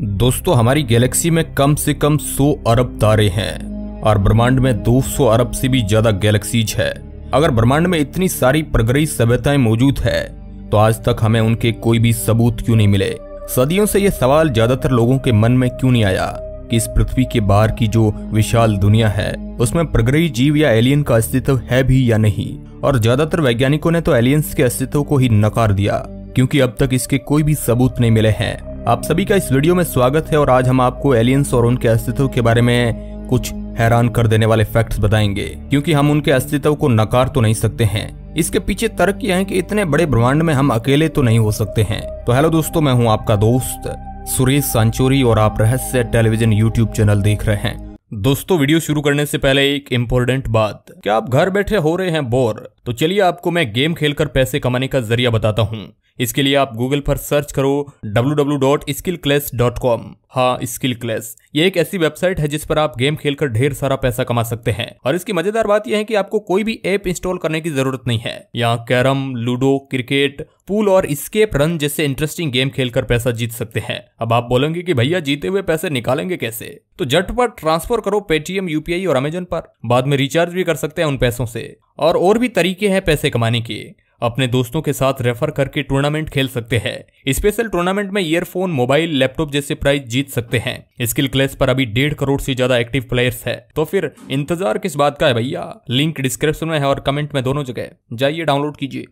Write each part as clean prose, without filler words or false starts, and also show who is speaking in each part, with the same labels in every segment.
Speaker 1: दोस्तों, हमारी गैलेक्सी में कम से कम 100 अरब तारे हैं और ब्रह्मांड में 200 अरब से भी ज्यादा गैलेक्सीज है। अगर ब्रह्मांड में इतनी सारी प्रगति सभ्यताएं मौजूद है तो आज तक हमें उनके कोई भी सबूत क्यों नहीं मिले। सदियों से यह सवाल ज्यादातर लोगों के मन में क्यों नहीं आया कि इस पृथ्वी के बाहर की जो विशाल दुनिया है उसमें प्रगति जीव या एलियन का अस्तित्व है भी या नहीं। और ज्यादातर वैज्ञानिकों ने तो एलियंस के अस्तित्व को ही नकार दिया क्योंकि अब तक इसके कोई भी सबूत नहीं मिले हैं। आप सभी का इस वीडियो में स्वागत है और आज हम आपको एलियंस और उनके अस्तित्व के बारे में कुछ हैरान कर देने वाले फैक्ट्स बताएंगे, क्योंकि हम उनके अस्तित्व को नकार तो नहीं सकते हैं। इसके पीछे तर्क यह है कि इतने बड़े ब्रह्मांड में हम अकेले तो नहीं हो सकते हैं। तो हेलो दोस्तों, मैं हूं आपका दोस्त सुरेश सांचोरी और आप रहस्य टेलीविजन यूट्यूब चैनल देख रहे हैं। दोस्तों, वीडियो शुरू करने से पहले एक इम्पोर्टेंट बात, क्या आप घर बैठे हो रहे हैं बोर? तो चलिए आपको मैं गेम खेलकर पैसे कमाने का जरिया बताता हूँ। इसके लिए आप गूगल पर सर्च करो www.skillclass.com। हाँ, स्किल क्लैस ये एक ऐसी वेबसाइट है जिस पर आप गेम खेलकर ढेर सारा पैसा कमा सकते हैं। और इसकी मजेदार बात यह है कि आपको कोई भी ऐप इंस्टॉल करने की जरूरत नहीं है। यहाँ कैरम, लूडो, क्रिकेट, पूल और एस्केप रन जैसे इंटरेस्टिंग गेम खेलकर पैसा जीत सकते हैं। अब आप बोलेंगे कि भैया जीते हुए पैसे निकालेंगे कैसे? तो झटपट ट्रांसफर करो पेटीएम, यूपीआई और अमेजन पर। बाद में रिचार्ज भी कर सकते हैं उन पैसों से। और भी तरीके हैं पैसे कमाने के। अपने दोस्तों के साथ रेफर करके टूर्नामेंट खेल सकते हैं। स्पेशल टूर्नामेंट में ईयरफोन, मोबाइल, लैपटॉप जैसे प्राइज जीत सकते हैं। स्किल क्लैस पर अभी 1.5 करोड़ से ज्यादा एक्टिव प्लेयर्स है। तो फिर इंतजार किस बात का है भैया? लिंक डिस्क्रिप्शन में है और कमेंट में, दोनों जगह जाइए, डाउनलोड कीजिए।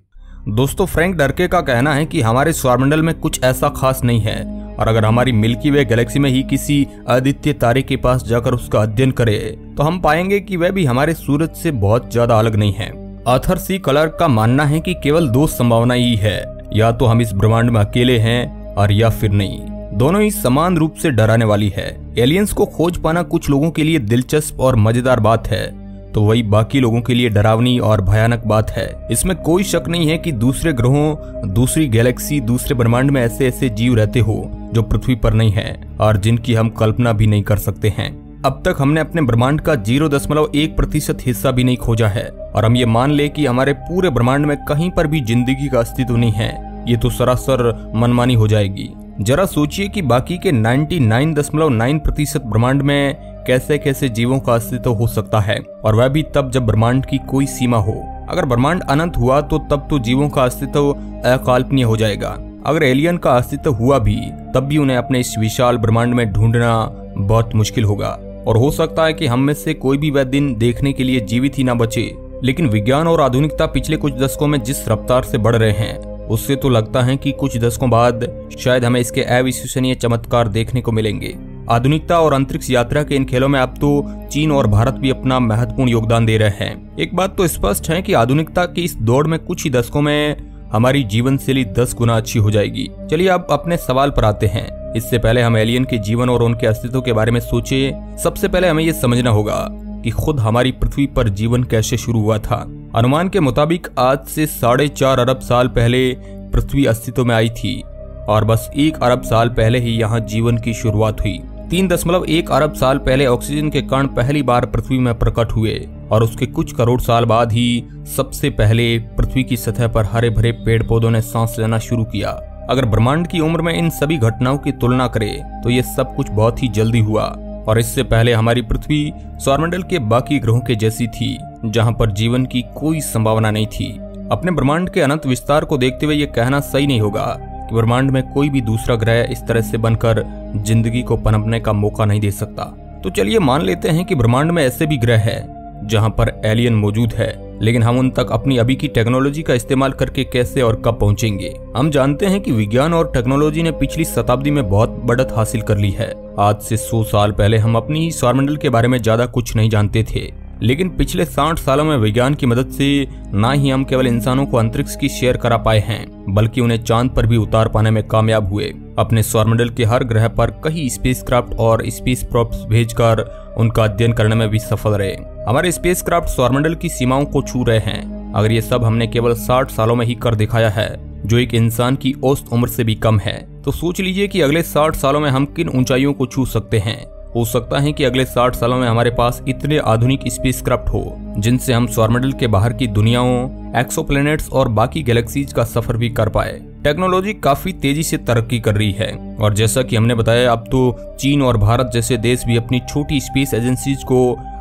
Speaker 1: दोस्तों, फ्रैंक डर्के का कहना है कि हमारे सौरमंडल में कुछ ऐसा खास नहीं है और अगर हमारी मिल्की वे गैलेक्सी में ही किसी आदित्य तारे के पास जाकर उसका अध्ययन करें तो हम पाएंगे कि वह भी हमारे सूरज से बहुत ज्यादा अलग नहीं है। आर्थर सी क्लार्क का मानना है कि केवल 2 संभावनाएं ही है, या तो हम इस ब्रह्मांड में अकेले हैं और या फिर नहीं। दोनों ही समान रूप से डराने वाली है। एलियंस को खोज पाना कुछ लोगों के लिए दिलचस्प और मजेदार बात है, तो वही बाकी लोगों के लिए डरावनी और भयानक बात है। इसमें कोई शक नहीं है कि दूसरे ग्रहों, दूसरी गैलेक्सी, दूसरे ब्रह्मांड में ऐसे ऐसे जीव रहते हो जो पृथ्वी पर नहीं है और जिनकी हम कल्पना भी नहीं कर सकते हैं। अब तक हमने अपने ब्रह्मांड का 0.1% हिस्सा भी नहीं खोजा है और हम ये मान ले कि हमारे पूरे ब्रह्मांड में कहीं पर भी जिंदगी का अस्तित्व नहीं है, ये तो सरासर मनमानी हो जाएगी। जरा सोचिए कि बाकी के 99.9% ब्रह्मांड में कैसे कैसे जीवों का अस्तित्व हो सकता है, और वह भी तब जब ब्रह्मांड की कोई सीमा हो। अगर ब्रह्मांड अनंत हुआ तो तब तो जीवों का अस्तित्व अकल्पनीय हो जाएगा। अगर एलियन का अस्तित्व हुआ भी तब भी उन्हें अपने इस विशाल ब्रह्मांड में ढूंढना बहुत मुश्किल होगा और हो सकता है कि हम में से कोई भी वह दिन देखने के लिए जीवित ही ना बचे। लेकिन विज्ञान और आधुनिकता पिछले कुछ दशकों में जिस रफ्तार से बढ़ रहे हैं उससे तो लगता है कि कुछ दशकों बाद शायद हमें इसके अविश्वसनीय चमत्कार देखने को मिलेंगे। आधुनिकता और अंतरिक्ष यात्रा के इन खेलों में अब तो चीन और भारत भी अपना महत्वपूर्ण योगदान दे रहे हैं। एक बात तो स्पष्ट है कि आधुनिकता की इस दौड़ में कुछ ही दशकों में हमारी जीवन शैली 10 गुना अच्छी हो जाएगी। चलिए अब अपने सवाल पर आते हैं। इससे पहले हम एलियन के जीवन और उनके अस्तित्व के बारे में सोचें। सबसे पहले हमें यह समझना होगा कि खुद हमारी पृथ्वी पर जीवन कैसे शुरू हुआ था। अनुमान के मुताबिक आज से 4.5 अरब साल पहले पृथ्वी अस्तित्व में आई थी और बस 1 अरब साल पहले ही यहाँ जीवन की शुरुआत हुई। 3.1 अरब साल पहले ऑक्सीजन के कण पहली बार पृथ्वी में प्रकट हुए और उसके कुछ करोड़ साल बाद ही सबसे पहले पृथ्वी की सतह पर हरे भरे पेड़ पौधों ने सांस लेना शुरू किया। अगर ब्रह्मांड की उम्र में इन सभी घटनाओं की तुलना करें तो ये सब कुछ बहुत ही जल्दी हुआ और इससे पहले हमारी पृथ्वी सौरमंडल के बाकी ग्रहों के जैसी थी जहां पर जीवन की कोई संभावना नहीं थी। अपने ब्रह्मांड के अनंत विस्तार को देखते हुए ये कहना सही नहीं होगा कि ब्रह्मांड में कोई भी दूसरा ग्रह इस तरह से बनकर जिंदगी को पनपने का मौका नहीं दे सकता। तो चलिए मान लेते हैं कि ब्रह्मांड में ऐसे भी ग्रह है जहां पर एलियन मौजूद है, लेकिन हम उन तक अपनी अभी की टेक्नोलॉजी का इस्तेमाल करके कैसे और कब पहुंचेंगे? हम जानते हैं कि विज्ञान और टेक्नोलॉजी ने पिछली शताब्दी में बहुत बढ़त हासिल कर ली है। आज से 100 साल पहले हम अपनी ही सौरमंडल के बारे में ज्यादा कुछ नहीं जानते थे, लेकिन पिछले 60 सालों में विज्ञान की मदद से न ही हम केवल इंसानों को अंतरिक्ष की शेयर करा पाए हैं बल्कि उन्हें चांद पर भी उतार पाने में कामयाब हुए। अपने सौरमंडल के हर ग्रह पर कई स्पेसक्राफ्ट और स्पेस प्रोब्स भेजकर उनका अध्ययन करने में भी सफल रहे। हमारे स्पेसक्राफ्ट सौरमंडल की सीमाओं को छू रहे हैं। अगर ये सब हमने केवल 60 सालों में ही कर दिखाया है, जो एक इंसान की औसत उम्र से भी कम है, तो सोच लीजिए कि अगले 60 सालों में हम किन ऊंचाइयों को छू सकते हैं। हो सकता है कि अगले 60 सालों में हमारे पास इतने आधुनिक स्पेसक्राफ्ट हो जिनसे हम सौरमंडल के बाहर की दुनियाओं, एक्सोप्लैनेट्स और बाकी गैलेक्सीज का सफर भी कर पाए। टेक्नोलॉजी काफी तेजी से तरक्की कर रही है और जैसा कि हमने बताया अब तो चीन और भारत जैसे देश भी अपनी छोटी स्पेस एजेंसीज को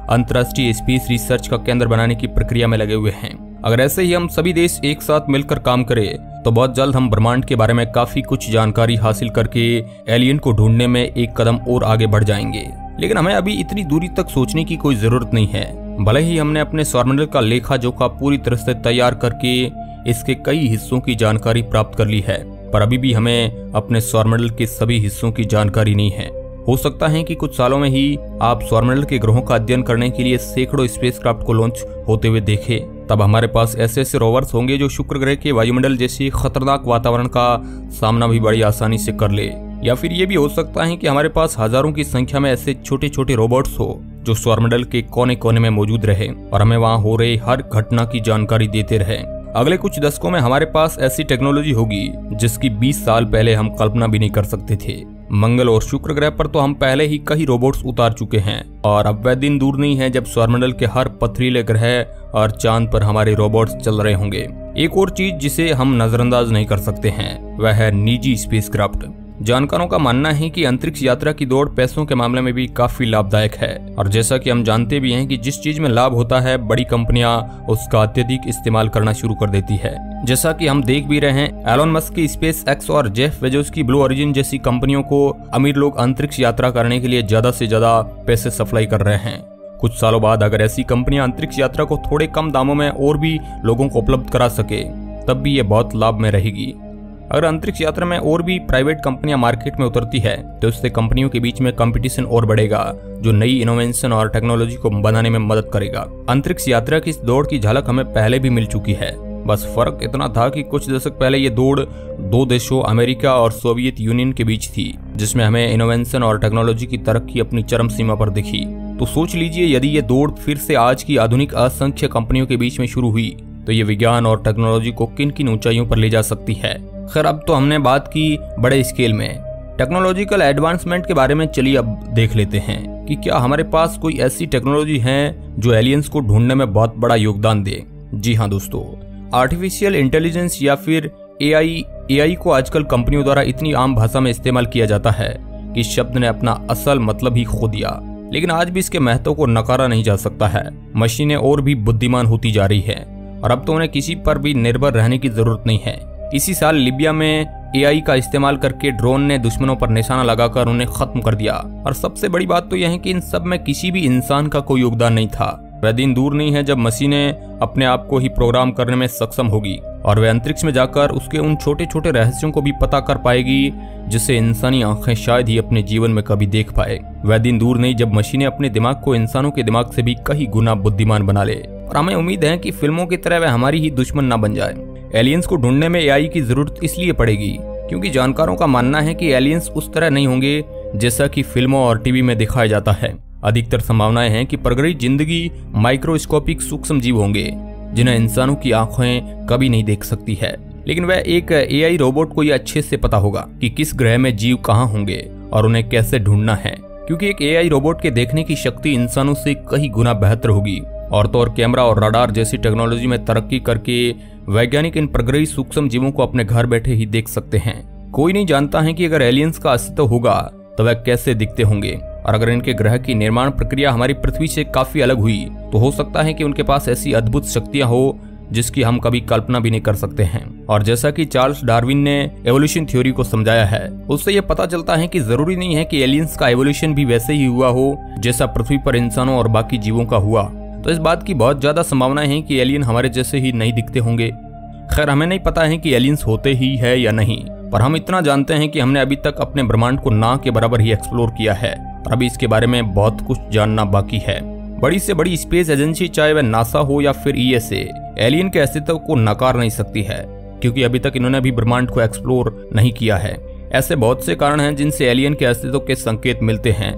Speaker 1: अंतर्राष्ट्रीय स्पेस रिसर्च का केंद्र बनाने की प्रक्रिया में लगे हुए हैं। अगर ऐसे ही हम सभी देश एक साथ मिलकर काम करें तो बहुत जल्द हम ब्रह्मांड के बारे में काफी कुछ जानकारी हासिल करके एलियन को ढूंढने में एक कदम और आगे बढ़ जाएंगे। लेकिन हमें अभी इतनी दूरी तक सोचने की कोई जरूरत नहीं है। भले ही हमने अपने सौरमंडल का लेखा जोखा पूरी तरह से तैयार करके इसके कई हिस्सों की जानकारी प्राप्त कर ली है, पर अभी भी हमें अपने सौरमंडल के सभी हिस्सों की जानकारी नहीं है। हो सकता है कि कुछ सालों में ही आप सौरमंडल के ग्रहों का अध्ययन करने के लिए सैकड़ों स्पेसक्राफ्ट को लॉन्च होते हुए देखें। तब हमारे पास ऐसे ऐसे रोवर्स होंगे जो शुक्र ग्रह के वायुमंडल जैसे खतरनाक वातावरण का सामना भी बड़ी आसानी से कर ले। या फिर ये भी हो सकता है कि हमारे पास हजारों की संख्या में ऐसे छोटे छोटे रोबोट्स हो जो सौरमंडल के कोने कोने में मौजूद रहे और हमें वहाँ हो रहे हर घटना की जानकारी देते रहे। अगले कुछ दशकों में हमारे पास ऐसी टेक्नोलॉजी होगी जिसकी 20 साल पहले हम कल्पना भी नहीं कर सकते थे। मंगल और शुक्र ग्रह पर तो हम पहले ही कई रोबोट्स उतार चुके हैं और अब वह दिन दूर नहीं है जब सौरमंडल के हर पथरीले ग्रह और चांद पर हमारे रोबोट्स चल रहे होंगे। एक और चीज जिसे हम नजरअंदाज नहीं कर सकते हैं वह है निजी स्पेसक्राफ्ट। जानकारों का मानना है कि अंतरिक्ष यात्रा की दौड़ पैसों के मामले में भी काफी लाभदायक है और जैसा कि हम जानते भी हैं कि जिस चीज में लाभ होता है बड़ी कंपनियां उसका अत्यधिक इस्तेमाल करना शुरू कर देती है। जैसा कि हम देख भी रहे हैं एलोन मस्क की स्पेस एक्स और जेफ बेजोस की ब्लू ओरिजिन जैसी कंपनियों को अमीर लोग अंतरिक्ष यात्रा करने के लिए ज्यादा से ज्यादा पैसे सप्लाई कर रहे हैं। कुछ सालों बाद अगर ऐसी कंपनियां अंतरिक्ष यात्रा को थोड़े कम दामों में और भी लोगों को उपलब्ध करा सके तब भी ये बहुत लाभ में रहेगी। अगर अंतरिक्ष यात्रा में और भी प्राइवेट कंपनियां मार्केट में उतरती है तो इससे कंपनियों के बीच में कंपटीशन और बढ़ेगा जो नई इनोवेशन और टेक्नोलॉजी को बनाने में मदद करेगा। अंतरिक्ष यात्रा की इस दौड़ की झलक हमें पहले भी मिल चुकी है, बस फर्क इतना था कि कुछ दशक पहले ये दौड़ दो देशों अमेरिका और सोवियत यूनियन के बीच थी जिसमें हमें इनोवेशन और टेक्नोलॉजी की तरक्की अपनी चरम सीमा पर दिखी। तो सोच लीजिए यदि ये दौड़ फिर से आज की आधुनिक असंख्य कंपनियों के बीच में शुरू हुई तो ये विज्ञान और टेक्नोलॉजी को किन किन ऊंचाइयों पर ले जा सकती है। खैर अब तो हमने बात की बड़े स्केल में टेक्नोलॉजिकल एडवांसमेंट के बारे में, चलिए अब देख लेते हैं कि क्या हमारे पास कोई ऐसी टेक्नोलॉजी है जो एलियंस को ढूंढने में बहुत बड़ा योगदान दे। जी हाँ दोस्तों, आर्टिफिशियल इंटेलिजेंस या फिर एआई को आजकल कंपनियों द्वारा इतनी आम भाषा में इस्तेमाल किया जाता है कि शब्द ने अपना असल मतलब ही खो दिया। लेकिन आज भी इसके महत्व को नकारा नहीं जा सकता है। मशीनें और भी बुद्धिमान होती जा रही है और अब तो उन्हें किसी पर भी निर्भर रहने की जरूरत नहीं है। इसी साल लीबिया में एआई का इस्तेमाल करके ड्रोन ने दुश्मनों पर निशाना लगाकर उन्हें खत्म कर दिया। और सबसे बड़ी बात तो यह है कि इन सब में किसी भी इंसान का कोई योगदान नहीं था। वह दिन दूर नहीं है जब मशीनें अपने आप को ही प्रोग्राम करने में सक्षम होगी और वह अंतरिक्ष में जाकर उसके उन छोटे छोटे रहस्यों को भी पता कर पाएगी जिसे इंसानी आंखें शायद ही अपने जीवन में कभी देख पाए। वह दिन दूर नहीं जब मशीनें अपने दिमाग को इंसानों के दिमाग से भी कई गुना बुद्धिमान बना ले। और हमें उम्मीद है कि फिल्मों की तरह वह हमारी ही दुश्मन न बन जाए। एलियंस को ढूंढने में एआई की जरूरत इसलिए पड़ेगी क्योंकि जानकारों का मानना है कि एलियंस उस तरह नहीं होंगे जैसा कि फिल्मों और टीवी में दिखाया जाता है। अधिकतर संभावनाएं हैं कि परग्रही जिंदगी माइक्रोस्कोपिक सूक्ष्म जीव होंगे जिन्हें इंसानों की आंखें कभी नहीं देख सकती है। लेकिन वह एक एआई रोबोट को यह अच्छे से पता होगा कि किस ग्रह में जीव कहाँ होंगे और उन्हें कैसे ढूंढना है, क्योंकि एक एआई रोबोट के देखने की शक्ति इंसानों से कई गुना बेहतर होगी। और तो और कैमरा और रडार जैसी टेक्नोलॉजी में तरक्की करके वैज्ञानिक इन प्रग्रही सूक्ष्म जीवों को अपने घर बैठे ही देख सकते हैं। कोई नहीं जानता है कि अगर एलियंस का अस्तित्व होगा तो वह कैसे दिखते होंगे और अगर इनके ग्रह की निर्माण प्रक्रिया हमारी पृथ्वी से काफी अलग हुई तो हो सकता है कि उनके पास ऐसी अद्भुत शक्तियां हो जिसकी हम कभी कल्पना भी नहीं कर सकते हैं। और जैसा कि चार्ल्स डार्विन ने एवोल्यूशन थ्योरी को समझाया है, उससे यह पता चलता है कि जरूरी नहीं है कि एलियंस का एवोल्यूशन भी वैसे ही हुआ हो जैसा पृथ्वी पर इंसानों और बाकी जीवों का हुआ। तो इस बात की बहुत ज्यादा संभावनाएं हैं कि एलियन हमारे जैसे ही नहीं दिखते होंगे। खैर हमें नहीं पता है कि एलियंस होते ही है या नहीं, पर हम इतना जानते हैं कि हमने अभी तक अपने ब्रह्मांड को ना के बराबर ही एक्सप्लोर किया है और अभी इसके बारे में बहुत कुछ जानना बाकी है। बड़ी से बड़ी स्पेस एजेंसी चाहे वह नासा हो या फिर ईएसए, एलियन के अस्तित्व को नकार नहीं सकती है क्योंकि अभी तक इन्होंने भी ब्रह्मांड को एक्सप्लोर नहीं किया है। ऐसे बहुत से कारण हैं जिनसे एलियन के अस्तित्व के संकेत मिलते हैं,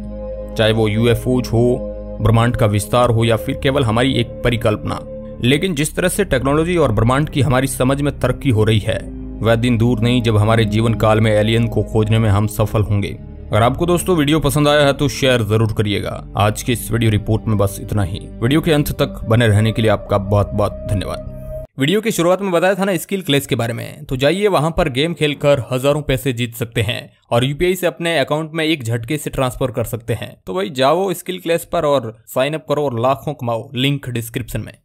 Speaker 1: चाहे वो यूएफओज हो, ब्रह्मांड का विस्तार हो या फिर केवल हमारी एक परिकल्पना। लेकिन जिस तरह से टेक्नोलॉजी और ब्रह्मांड की हमारी समझ में तरक्की हो रही है वह दिन दूर नहीं जब हमारे जीवन काल में एलियन को खोजने में हम सफल होंगे। अगर आपको दोस्तों वीडियो पसंद आया है तो शेयर जरूर करिएगा। आज की इस वीडियो रिपोर्ट में बस इतना ही। वीडियो के अंत तक बने रहने के लिए आपका बहुत बहुत धन्यवाद। वीडियो की शुरुआत में बताया था ना स्किल क्लैश के बारे में, तो जाइए वहां पर गेम खेलकर हजारों पैसे जीत सकते हैं और यूपीआई से अपने अकाउंट में एक झटके से ट्रांसफर कर सकते हैं। तो भाई जाओ स्किल क्लैश पर और साइन अप करो और लाखों कमाओ। लिंक डिस्क्रिप्शन में।